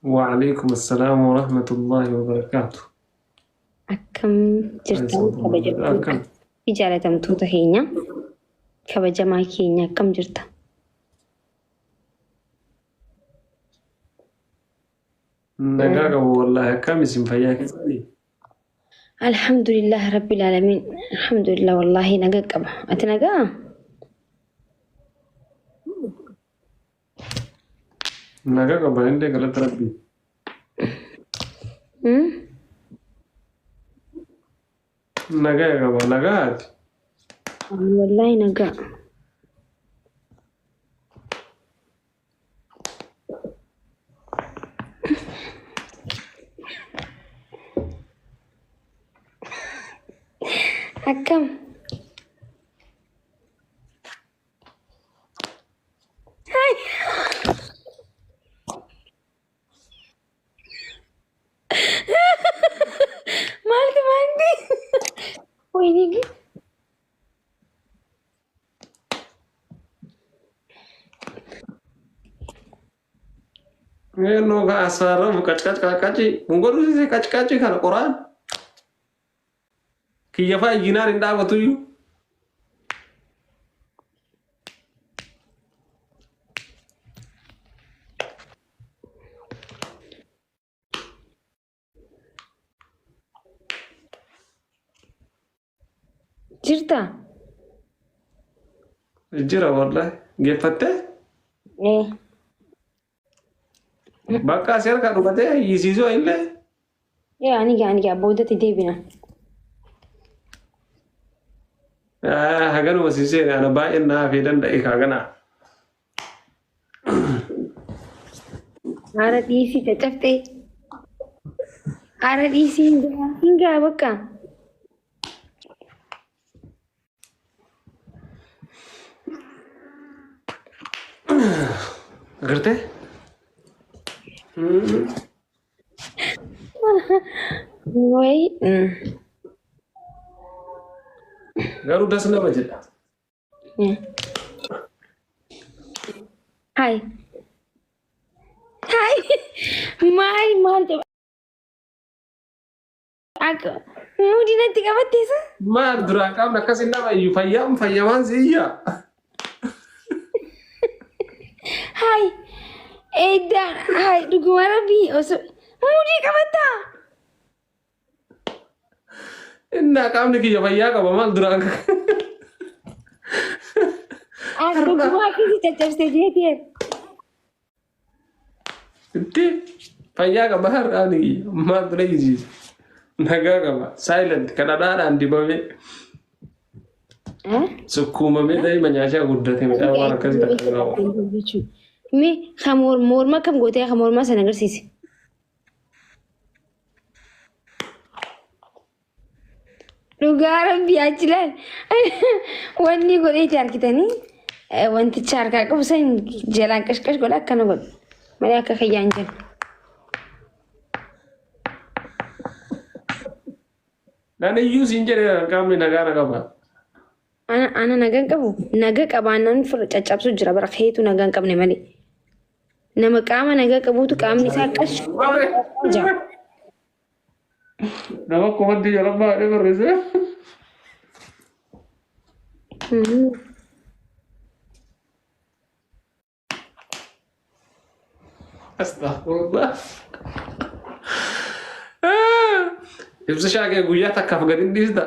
وعليكم السلام ورحمة الله وبركاته. Akkam jirtan أكم kabajamtoota fi jaalatamtoota keenya kabajamaa keenya akkam jirta? نجاك والله كم اسم فياك. Alhamdulillah rabbil alamin. Alhamdulillah wallahi nagaa qaba. Ati nagaa? نجاك بعدين قلت ربي. Hmm? نجاك نجاك. Wallahi nagaa. Akkam? Hai. Maaltu maalti? Wayini. إنه كأسرة كاتش مقولوا سي كاتش كان القرآن. كي يفا جينار إندا بتويو. Jirta? جرا والله جفتة. Eh. بقى أسير كانوا بتة يسيزو إلا. Aniga boodatti deebina. هجنوا مسيسين أنا باينا في دند إيه هجنا. Haara dhiisii caccabtee. Haara dhiisii hingaa bakka. Gerte? Wayi. Garu das nama jeda. Hai. Hai. Maal coba. Aku. Mudi nanti qabattee sa? Maar duraan qaamni akkas hin nama iyyuu fayyamaan si iyya. Hai. Edan. Hai. Dhuguma rabbii osoo. Mudii qabattaa? Innaa qaamni kiyya fayyaa qaba maal duraan Dhuguma akkasii caccabsee jeetiin. itti fayyaa qaba har'aan maal dura yisiisa. Nagaa qaba silent kadhadhaadhaan dibame sukkuumamee daa'ima nyaachaa guddate midhaan waan akkasii takka qabu. Mi morma kam gootee morma sana agarsiisi. Dhugaa rabbii achilaan wanni godheeti harkitanii wanticha harkaa qabu san jalaan qashqash godha akkana godhu malee akka fayyaan jiru. Nani iyyuu siin jedhee qaamni nagaa na qaba. Ana nagaan qabu naga qabaannaan fira caccabsuu jira bara keetu nagaan qabne malee nama qaama nagaa qabuutu qaamni isaa qash jira. Nama kumatti jala baadhee barreessee. Astaghfirullah. Ibsa shaakee guyyaa takkaaf gadi hin dhiista.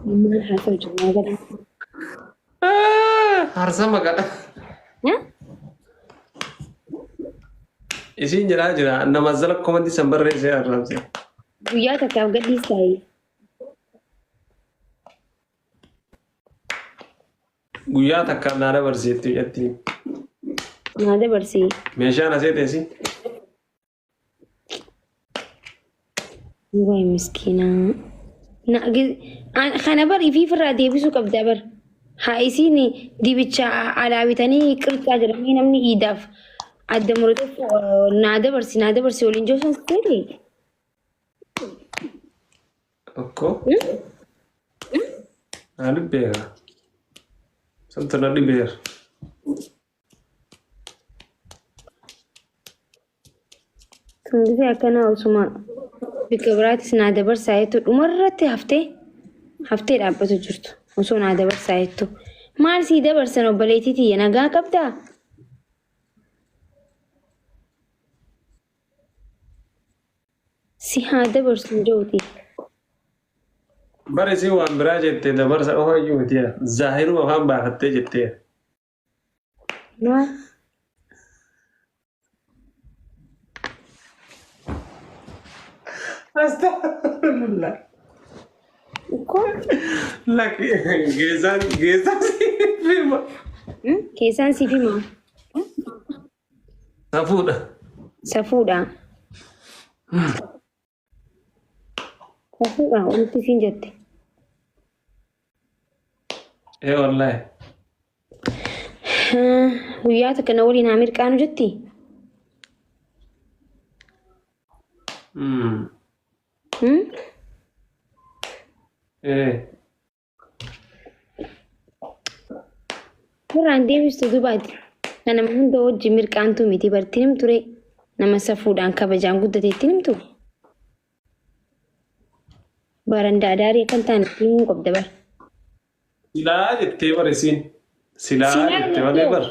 Maal haasa'u jiru nagaa. Harsa maqaa. Isin jira nama zala komandi san barreessee arraabse. Guyyaa takkaaf gadhiisaa. Guyyaa takkaaf naa dabarseetti jetti. Naa dabarsee. Meeshaan asee teessi. Waay miskiinaa. Kana bar ifii firraa deebisuu qabda bar. Haa isiin dibicha alaa bitanii qirxaa jiranii namni iidaaf adda muratuuf naa dabarsi waliin joosan seete. أكو أنا بيها سنتنا دي بير سندي أكنا عثمان بكبرات سنادة برسايتو مرة هفتي رابطو جرتو وسنادة برسايتو مال سيدة برسنو بليتي تي نجا كبدا سيادة برسن جوتي برسي وان براجة تدا برسا هو يوتيا ظاهر وهم باحتى جتيا نوا أستغفر الله كم لك جيزان فيما كيسان سيفي ما سفودا سفودا سفودا وانت فين جتي إيه والله وياتك أنا أولي نعمر كانوا جتي إيه Warraan deebistu dubaati. Kana hunda wajji mirqaantu miti bartiin ture. Nama safuudhaan kabajaan guddateetti himtu. Barandaa daarii kan ta'an himuu qabda bar. silaa jettee barisiin silaa jettee malee bar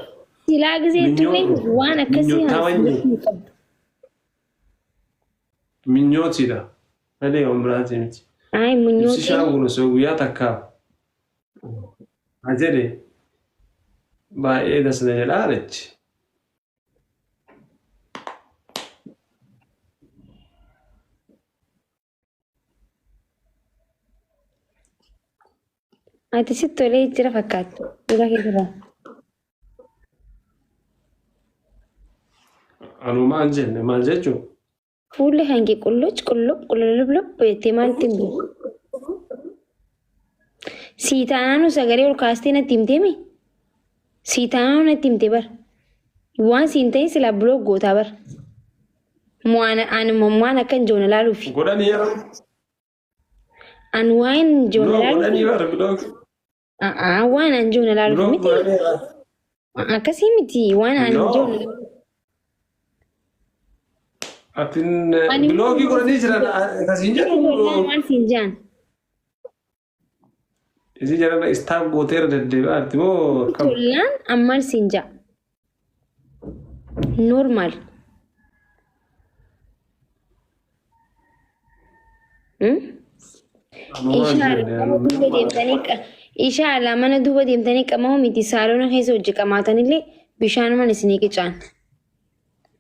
Silaa gisee ture waan akkasii haasawuu qabdu. minyootiidha malee waan biraati miti Ay munyoo ibsishaa kunuunsa guyyaa takkaa haa jedhe baay'ee dasna jedhaa jechi ati sitti tolee jira fakkaattu. Jira keessa anu maal jenne maal jechuun fuulli hangi qullub beektee maaltti hin beeku. Siitaanaanu sagalee ol kaastee natti himteemi. Siitaanaanu natti himte bar. Waan siin ta'e silaa buloo gootaa bar. Waan akka hin joona laaluufi. godhanii yeroo An waan joona godhanii laaluufi. bara biloog Waan an joona laaluufi biloog miti. godhanii yeroo Akkasii miti waan an No. joona laaluufi. atin biloogii godhanii jiran akkasiin jedhu Waan siin jaan. isi jarana istaaf gooteera deddeebi'aatti moo akkam Tollaan ammal siin jaa. Normal. Ishaalaa mana duuba deemtanii qamahu miti saalona keessa hojii qamaatanillee bishaanumaan isinii qicaan.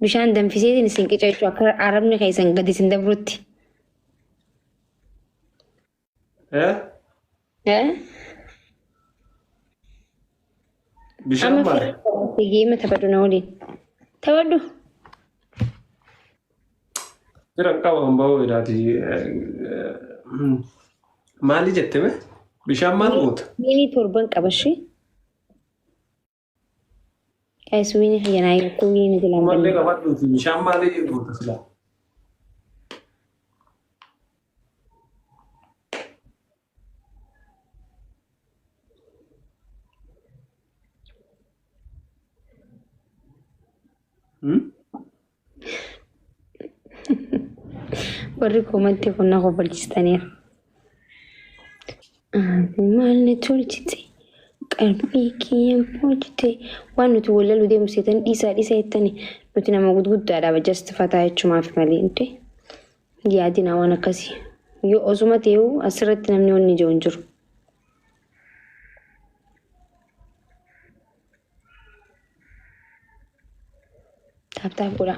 Bishaan danfiseetiin isin qica jechuudha akka arabni keessan gadi isin dabrutti. bishaan maal Geema taphadhu na waliin. Taphadhu. jiran qaba kan bahuu jedhaati maali jetteme bishaan maal goota Wiinii torban qabashee. Qaayis wiinii hayyanaa yoo wiinii jilaan mallee qabadhuuti bishaan maalii goota silaa warri koomatti kun na kofalchistaniira. Maal na tolchite qalbii kiyyan bulchite waan nuti wallalu deemu seetan dhiisaa jettani nuti nama guddaadhaaf jastifataa jechumaaf malee inte yaadina waan akkasii yoo osuma ta'uu asirratti namni wanni ijoo hin jiru. Taaptaap godha.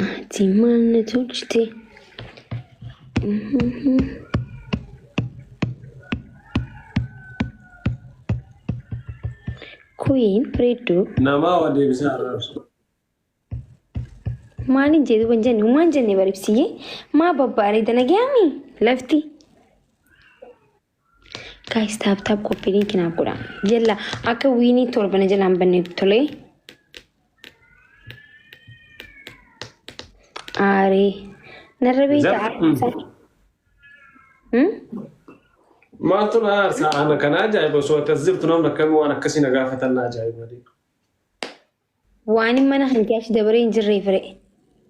Ati maal na tolchite. Queen Fredduu namaa waa deebisaa arraabsu maaliin jedhu ban jenne uumaan jenne baribsiyyee maa babbaaree danagaami lafti. Guys taap qophiin kinaaf godha jala akka wiinii torbana jalaan banneef tolee. Aaree نربيت ما تنا أنا كان أجايب بس وتزبط نوم كم وأنا كسينا قافة أنا أجايب ودي واني ما نحن كاش دبرين جري فرق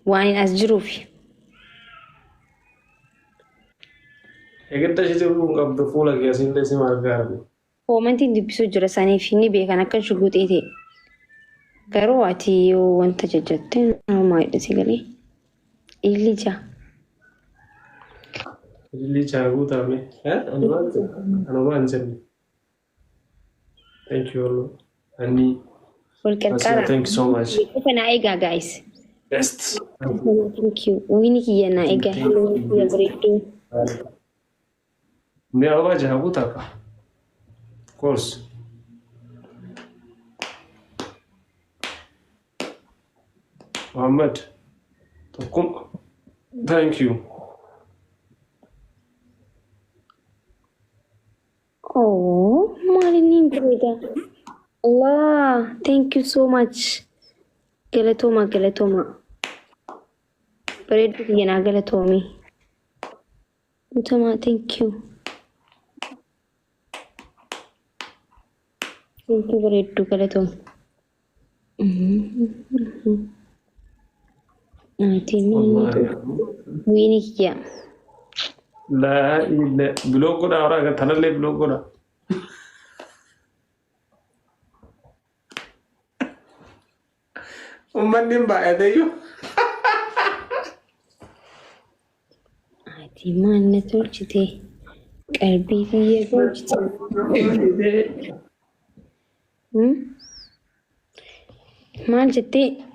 واني أسجروفي يقدر شيء يقول قبض فولك يا سيدي لسه ما أرجع هو ما انتي دي بسوج رساني فيني بيك أنا كان شو قلت إيه قرواتي وانت جدتين ما يدسي قالي اللي جا اللي جاهو تامي ها أنا ما أنزل thank you أني والكركارة thank you so much أنا إيجا guys best thank you وينك يا أنا إيجا يا بريتو من أول جاهو تاكا of course محمد تقوم thank you oh مالين بريدا الله thank you so much قلتوما بريدو ينا قلتومي انت ما thank you بريدو قلتوم وينك يا لا إلا بلوغ كنا أوراق تنالي بلوغ كنا ومن بقى يديو عادي ما نتوجدي قلبي في وجدي ما جدي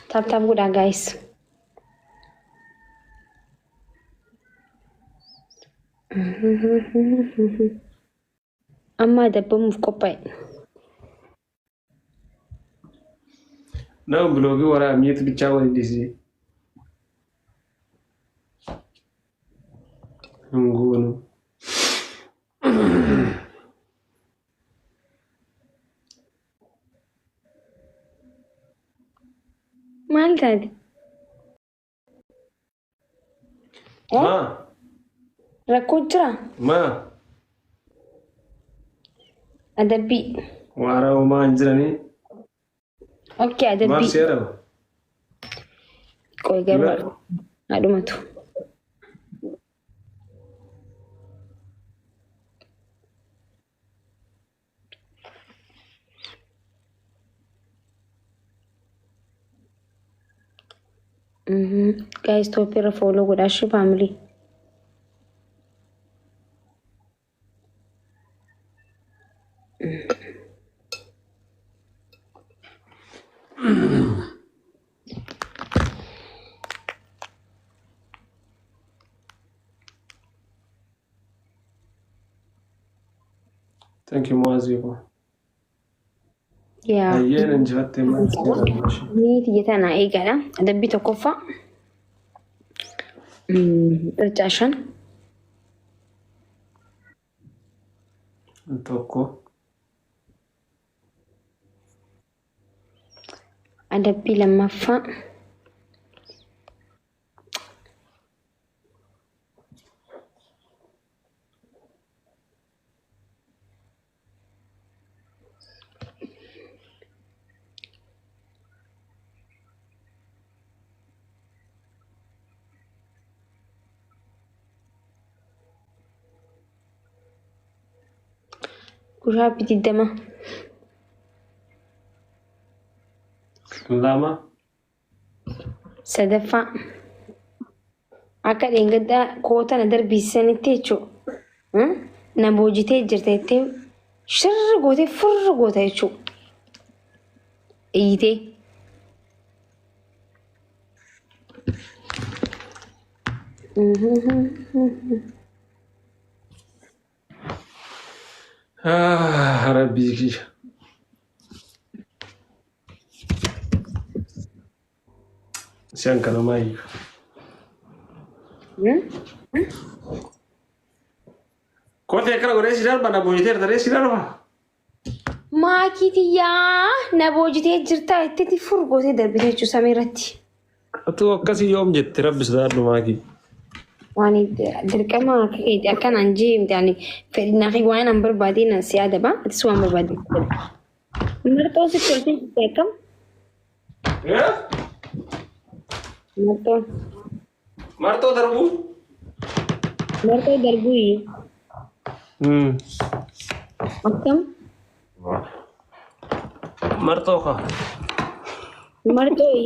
tap udah guys amma da bamu kopai na blogi wara miyet bichawa disi ngunu mal tadi ma rakutra ma adabi wara ma anjrani oke adabi ma sera koi garba adu matu guys to pira follow guda shi family thank you Moazibo yeah ayyen injifatti ma ni tiyatana eegala adabi tokkoffa ircaashan tokko adabi lammaffaa Guraabi diddama lama sadaffaa akka dheengaddaa kootana darbiisanitti jechuu na boojitee jirta jettee shirra gootee furra goota jechuu iyyitee rabbi sian kana mai Kote kana gore sidan bana bojiter tare sidan ba. Maakitiyaa na boojitee jirtaa itti furgootee darbitee jechuun samiirratti. Atu akkasii yoom jette rabbi sidaadhu maaki. Waan dirqama akkanaan jeemte ani fedhinaa fi waan an barbaadee nan si yaada ba atis waan barbaadee. Marxoo si toltee jirti akkam? Marxoo. Marxoo darbuu? Marxoo darbuu. Akkam? Marxoo ka. Marxoo.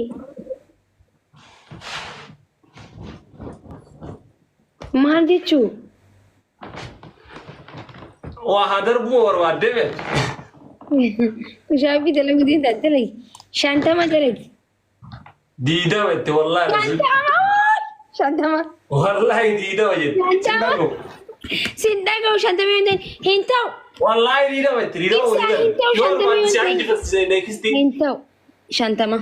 Maal jechuun? Waa haa darbuu barbaadde beektu. Kushaabii dalagu diinta dalagi. Shantama dalagi. Diidama itti wallaahi. Shantama. Wallaahi diidama jette. Shantama. Sindagaw shantama yoo ta'e hin ta'u. Wallaahi diidama itti diidama waliin. Hin ta'u. Shantama.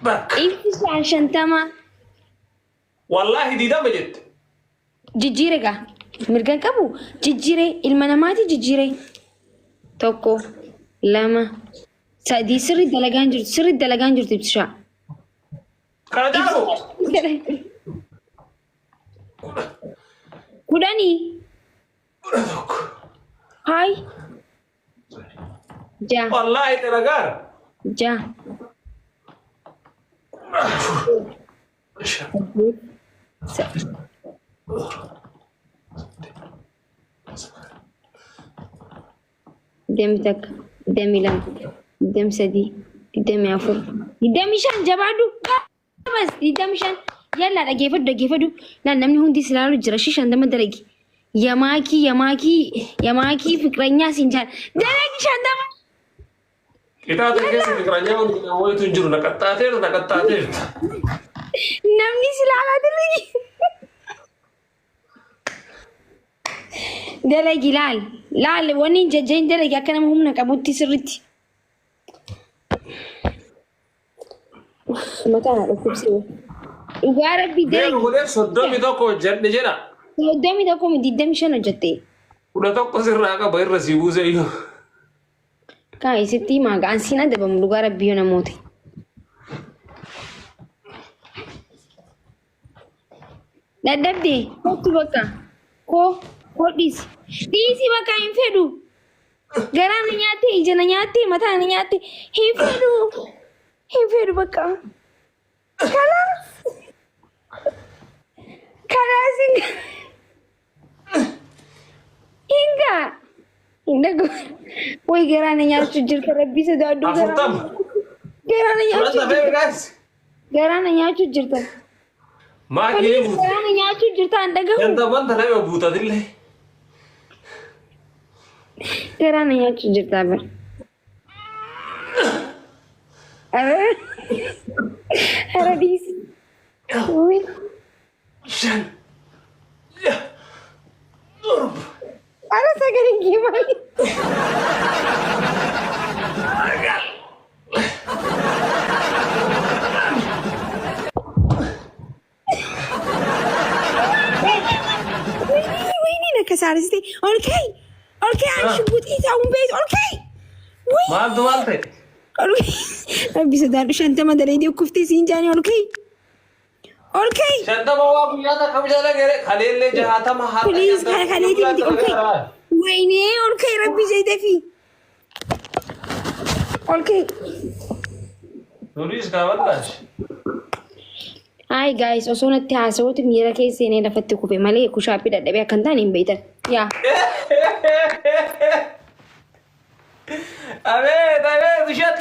Bakka. Ibsi shantama. Wallaahi diidama jette. Jijjiire gaa. Mirgan qabu jijjiire ilma namaati jijjiire. Tokko lama sadii sirri dalagaan jirtu ibsishaa. Kana jaalu. Kudhanii. Hai. Ja. Wallaahi dalagaara. Ja. Demi takka, demi lama, demi sadii, demi afur, demi shan jabaadhu. Bas demi shan yalla dhaggeeffadhu. Naan namni hundi silaalu jira shantama dalagi. Yamaakii fiqranyaa siin jaan dalagi shantama. Kitaaba keessa fiqranyaa wanti hin jiru naqaxxaateerta. Namni silaalaa dalagi. Dalagi laal wanni jajjeen dalagi akka nama humna qabutti sirritti. Mataan haadha kubsee. Dhugaa rabbi dalagi. Deemu godhee 31 hojjedhe jedha. 31 miti 25 hojjette. 11 sirraa qaba irra si buuse iyyuu. Kaayisitti maagaan siin adabamu dhugaa rabbi yoo namoota. Dadhabdee kootu bakka koo dhiisi bakka hin fedhu garaa na nyaatte ija na nyaatte mataa na nyaatte hin fedhu bakka kalaas hinga way garaa na nyaachuu jirta rabbi sodaadhu garaa na nyaachuu jirta. Maakii buuta. Garaa nyaachuu jirta an dhagahu. Yanta wanta nama buutatillee. Garaa nyaachuu jirta bar. Haradiis. Shan. Torba. Ara sagalee gimali. كسارستي اوكي انا شبوت ايتا بيت اوكي ما دوالتي ربي سدار شنطه ما دريدي وكفتي سينجاني اوكي شنطه بابا بياتا كم جالا غير خليل لي جهاتا ما حد بليز خليدي اوكي ويني اوكي ربي زيد في اوكي توريس كاونداش Hi guys, osoo natti haasawuuti miira keessa seenee lafatti kufe malee kushaappii dadhabee akkan ta'an hin beektan. Yaa. Abee, ushat.